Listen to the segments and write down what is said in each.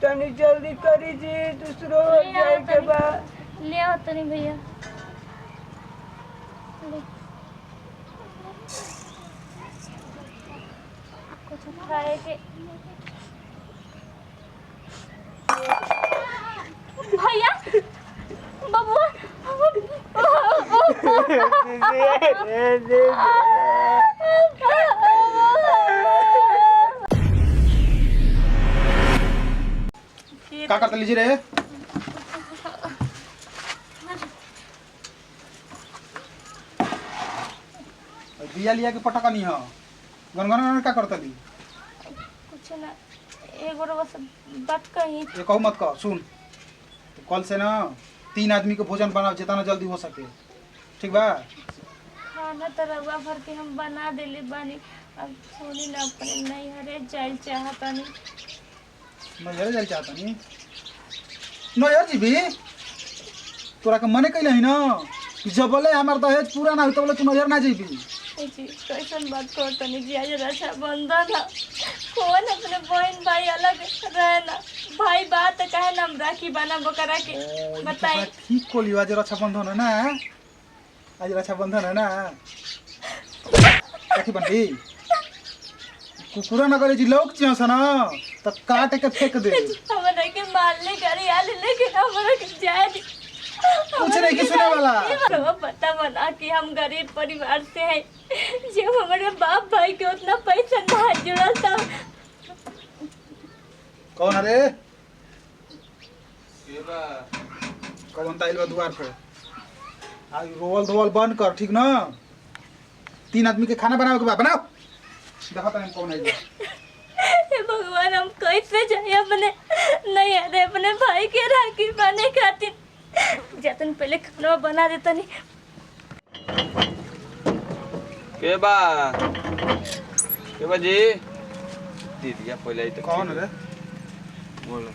तनी जल्दी करी जी, दूसरो जाए के बाद ले आओ तनी भैया। कुछ खाए के भैया बबुआ का करता लीजिए रे दिया लिया के पटका नहीं हो गनगन का करता ली कुछ ना एगो बस बात कही ये कहू मत कह सुन तो कल से ना 3 आदमी को भोजन बनाओ जितना जल्दी हो सके ठीक बा। खाना तो रवा भर के हम बना देले बानी। अब सोनी ना अपने नहीं हरे जाइल चाहता नहीं नजर जाल चाहता नहीं नजर जी भी तोरा के मने कैले ही ना कि जब बोले हमार दहेज पूरा ना हो तो बोले तू नजर ना जीबी। जी कैसन बात करता नहीं जी आज रक्षा बंधन है कौन अपने बहन भाई अलग रहे ना भाई बात कहे ना हम राखी बना बकरा के बताई ठीक कोली आज रक्षाबंधन है ना आज रक्षाबंधन है ना राखी बंधी कुकुरा न करे जी लोग चिया ना तो काट के फेंक दे हमरा के मारने करे आले लेकिन हमरा के जाए कुछ नहीं की सुने वाला वो पता बना कि हम गरीब परिवार से हैं जब हमारे बाप भाई के उतना पैसा ना जुड़ा था। कौन अरे कौन ताइल द्वार पे आज रोवल धोवल बंद कर ठीक ना 3 आदमी के खाना बनाओ के बाद बनाओ देखा तने कौन है हे भगवान हम कैसे जाए अपने नहीं अरे अपने भाई के राखी बने खातिर जतन पहले खाना बना देता नहीं के बा जी दीदिया पहले ही तो कौन रे बोलो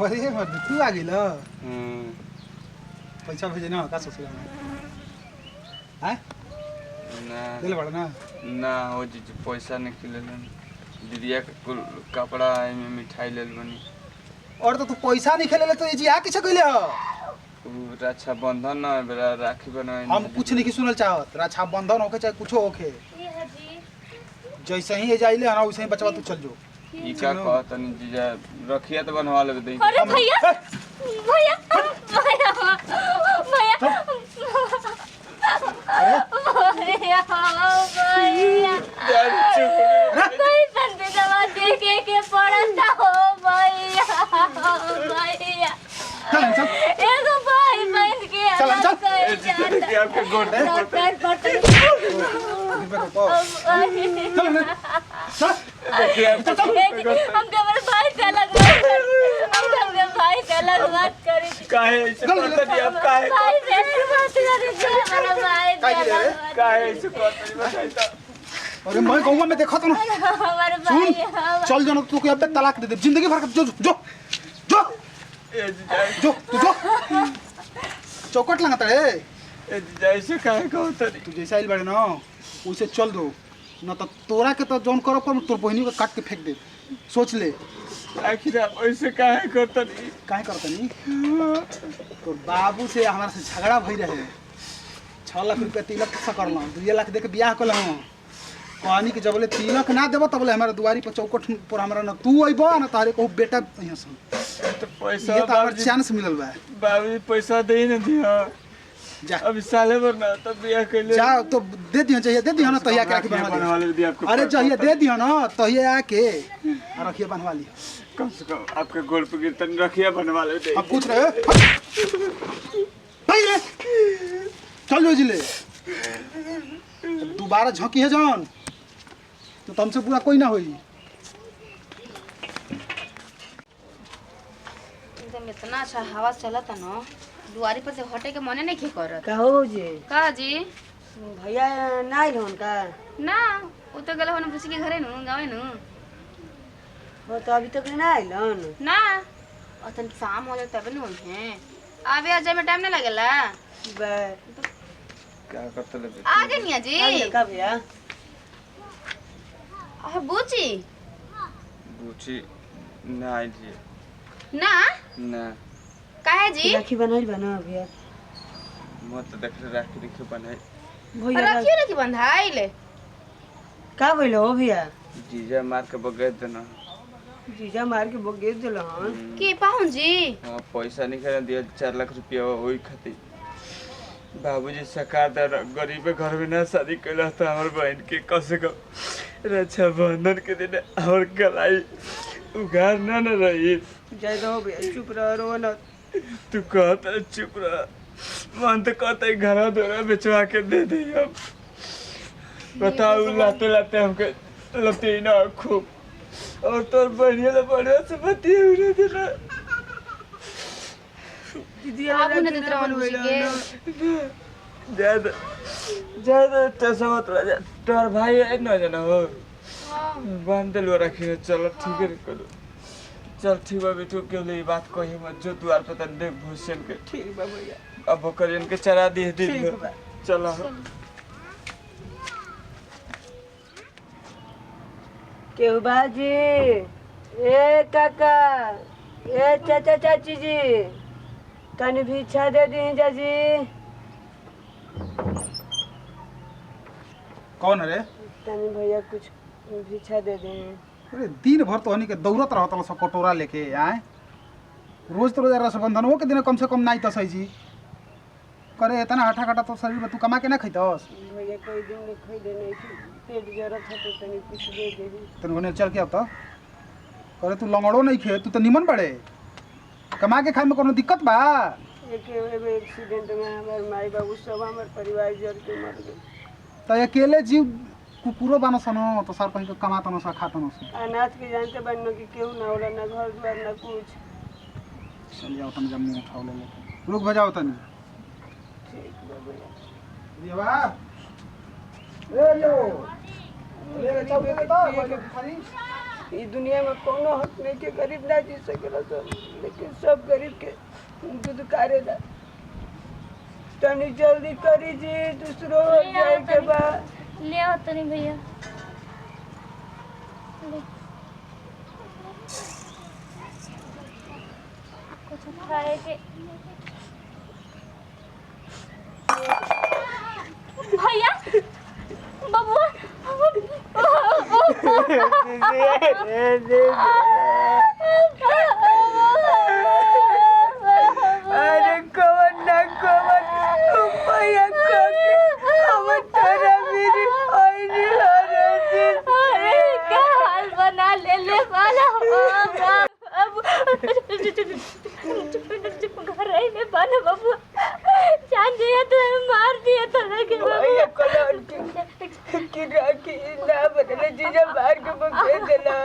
ओए मत तू आ गेल पैसा भेजे ना का सोच रहा है ना दिल बड़ा ना ना हो जी पैसा नहीं खिलेलन दीदिया के कुल कपड़ा में मिठाई लेल बनी और तो तू पैसा नहीं खेले तो ये जी आ किछ कइले हो रक्षा बंधन ना बेरा राखी बनाए हम कुछ नहीं की सुनल चाहत रक्षा बंधन होके चाहे कुछ होके ये है जी जैसे ही ये जाइले ना वैसे ही बचवा तू चल जो ई का कहत नहीं जीजा रखिया तो बनवा ले दे अरे भैया भैया भैया भैया भैया कोई संदे दवा देके के पड़ता हो भैया भैया एगो भाई बहन के अलग कर जाता के आपके गोटे हम हमारे भाई से अलग हम भाई से अलग बात करें काहे ऐसे करत नहीं आप काहे भाई से बात करें हमारा भाई से अलग काहे ऐसे करत नहीं बताई तो अरे मैं कहूंगा मैं देखा तो ना हमारे सुन भाई चल जाना तू के अब तलाक दे दे जिंदगी भर जो जो जो ए जीजा जो तू जो चौकट लगाता रे ए जीजा ऐसे काहे कहत नहीं तू जैसा आइल बड़े ना वैसे चल दो ना तो तोरा के तो जौन करो पर तोर बहिनी को काट के फेंक दे सोच ले आखिर आप ऐसे काहे करत नहीं काहे करता नहीं तोर बाबू से हमारा से झगड़ा भई रहे 6 लाख रुपया तिलक से करल 2 लाख दे के बियाह कल कहानी के जबले तिलक ना देबो तबले हमारे दुआरी पर चौकट पर हमरा ना तू अइबो ना तारे को बेटा यहाँ से तो पैसा ये तो हमारे चांस मिलल बा बाबूजी पैसा दे न दिया जा अभी साले भर ना तब बियाह कैले जा तो दे दियो चाहिए दे दियो ना तहिया के राखी बनवा ले दिया आपको अरे चाहिए दे दियो ना तहिया आके रखिए बनवा ली कम से कम आपके गोल पे गिरतन रखिया बनवा ले दे अब पूछ रहे भाई रे चल जो जिले दोबारा झोंकी है जान तो तुमसे पूरा कोई ना होई एकदम इतना अच्छा हवा चलता ना दुआरी पर से हटे के मने नहीं करत का हो जी का जी भैया ना आइल हन का ना वो तो गला होने भूसी के घरे नु गावे नु वो तो अभी तक ना आइल हन ना अतन शाम हो जाए तब न होई है आवे आ जाए में टाइम ना लगेला क्या करते ले आ गए निया जी का भैया आ बूची बूची ना जी ना ना काहे जी राखी बनाइल बना भैया म त देखे राखी देखि बनाए भैया रखी बंधाइले का भइल हो भैया जीजा मार के बगैर देना जीजा मार के बगे दिलन के पाहुन जी हाँ पैसा निकाल दिया 4 लाख रुपया वही खातिर बाबूजी सरकार द्वारा गरीबे घर में ना शादी कैला था हमार बहन के कम से कम रक्षाबंधन के दिन और कलाई उघार ना न रही जय दो भैया चुप रह रो न तू कहता चुप रह मन तो कहता घर द्वारा बेचवा के दे दी हम बताओ लाते लाते हमके लते ना खूब और तोर बढ़िया ला बढ़िया से बतिया उड़े देना दीदी आप उन्हें देते रहो मुझे के ज्यादा ज्यादा टेंशन मत ले तोर भाई है ना जना हो बांध दिलवा रखी चलो ठीक है करो चल ठीक बा बेटू के लिए बात कही मत जो द्वार पे तन देख भूषण के ठीक बा भैया अब करियन के चरा दे दी ठीक बा चलो केहू बाजी ए काका ए चाचा चाची जी तनी भिक्षा दे दी जाजी कौन रे तनी भैया कुछ भिक्षा दे दी अरे दिन भर तो हनी के दौड़त रहत सब कटोरा लेके आए रोज तो रोज रक्षाबंधन के दिन कम से कम नाई तो सही जी करे इतना हठा कटा तो शरीर में तू कमा के ना खैतस भैया कोई दिन में खोई दे नहीं पेट जरत है तो तनी कुछ दे दे तन घने चल के अब तो करे तू लंगड़ो नहीं खे तू तो निमन बड़े कमा के खाए में कोनो दिक्कत बा एक एक्सीडेंट में हमारे माई बाबू सब हमारे परिवार जर के मर गए तो अकेले जीव कुकुरो बानो सनो तो सर कहीं को कमाता न सर खाता न सर अनाथ के जानते बनने की केहू ना होला ना घर द्वार ना कुछ चल जाओ तन जम्मू उठाओ ले रुक बजाओ तनी ठीक बा भैया ये बा ले लो ले जाओ के खाली ई दुनिया में कोनो हक नहीं के गरीब ना जी सकेला सब लेकिन सब गरीब के दूध कारेला तनी जल्दी करी जी दूसरो जाए के बा ले आओ तनी भैया ले। कुछ खाए के भैया बबुआ अरे कवन ना कवन भैया के हम तारा मेरी आईनी हरे दिन अरे क्या हाल बना ले वाला अब घर ही में बना बबुआ जान दिया तो मार दिया तो लगे भैया कलन की राखी ना बदले जीजा मार के बगे देला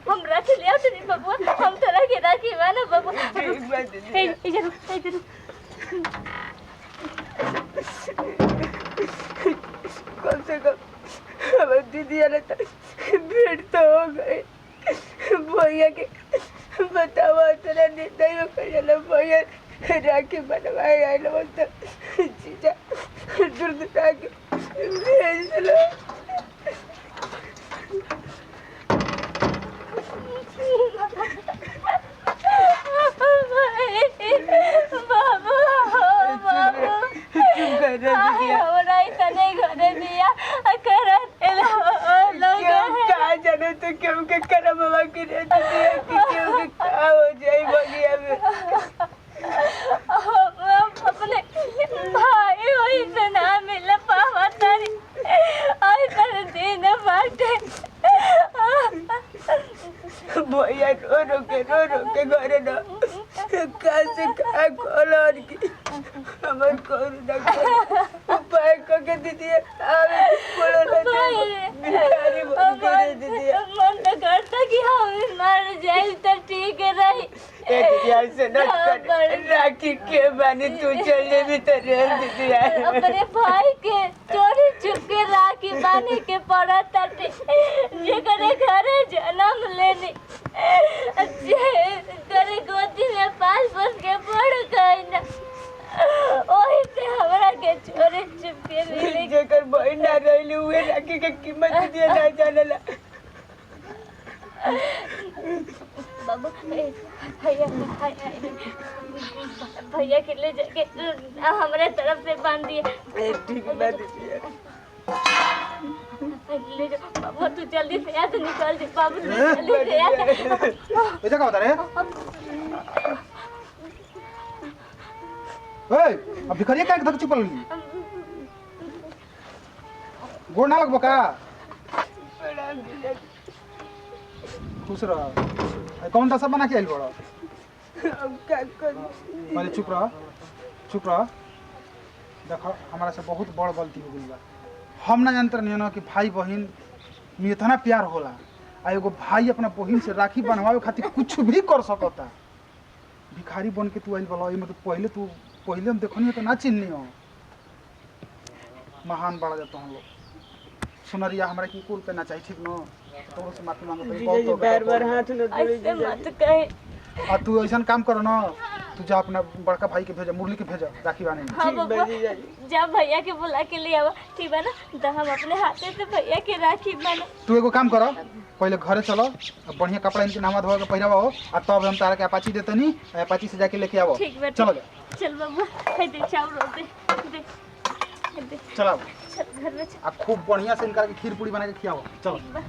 हम राखी ले आते नहीं बबुआ हम तो राखी राखी वाला बबुआ ठीक बात है इधर कम से कम हमारी दीदी वाले भेंट तो हो गए भैया के बतावा तेरा निर्णय हो कर भैया राखी बनवाए आए लोग तो जीजा दूर के भेज दिला क्यों के करम बाबा की रहती है कि क्यों के क्या हो जाए बगिया में अपने भाई वही से ना मिल पावा तारी आई कर दिन बाटे भैया रो के घरे ना कहाँ से कहाँ खोलर की हमार कौन ना उपाय करके दीदी आवे बोलो ना बिचारी बोल दीदी मन तो करता कि हम मर जाए तो ठीक रही दीदी ऐसे न कर राखी के बानी तू चल जे भी तो रह दीदी अपने भाई के चोरी चुपके राखी बांधे के पड़ा ताटे जेकरे घरे जन्म लेने करे गोदी में पाल पोस के पड़ गई ना ओही से हमरा के चोरी चुपके मिले जेकर बहन ना रहली हुए राखी के कीमत दिए ना जानला बाबू भैया भैया के ले जाके हमारे तरफ से बांध दिए। ठीक ना दीजिए। ले जा बाबू, तू जल्दी से यहाँ से निकल जा बाबू, तू जल्दी से यहाँ से। ऐसा क्या होता रे? ओए, अब भिखारी क्या धक चुपल ली? गोड़ ना लगबो का? खुश रह। कौन दशा बना के आइल बड़ा? अब क्या करूं? अरे चुप रह, चुप रह। देखो हमारा से बहुत बड़ गलती हो गई बा। हम ना जानते नहीं ना कि भाई बहन में इतना प्यार होला। आ एगो भाई अपना बहन से राखी बनवावे खातिर कुछ भी कर सकता। भिखारी बन के तू आइल बड़ा, एमे तो पहले हम देखनी तो ना चिन्हनी हो। महान बड़ा जाता हम लोग। सुनरिया हमरा की कुल पे ना चाहिए, ठीक न? तो से माफी मांगो तो जीजा जी बार-बार हाथ न जोड़ी ऐसे जीजा मत कहे। आ तू ऐसा काम करो ना, तू जा अपना बड़का भाई के भेजा, मुरली के भेजा राखी बांधे में। हाँ ठीक बा बाबा, जीजा जी। जब भैया के बुला के ले आवा ठीक है ना, तो हम अपने हाथे से भैया के राखी बना। तू एगो काम करो, पहले घरे चलो, अब बढ़िया कपड़ा इनके नहवा धोवा के पहिरावा हो, आ तब हम तारा के अपाची देते नहीं, अपाची से जाके लेके आवो। ठीक बा, चलो जा, चल बाबू, है देख चावल रोते देख देख चलो चल घर में चल। आ खूब बढ़िया से इनका के खीर पूरी बना के खियाओ। चलो ठीक बा।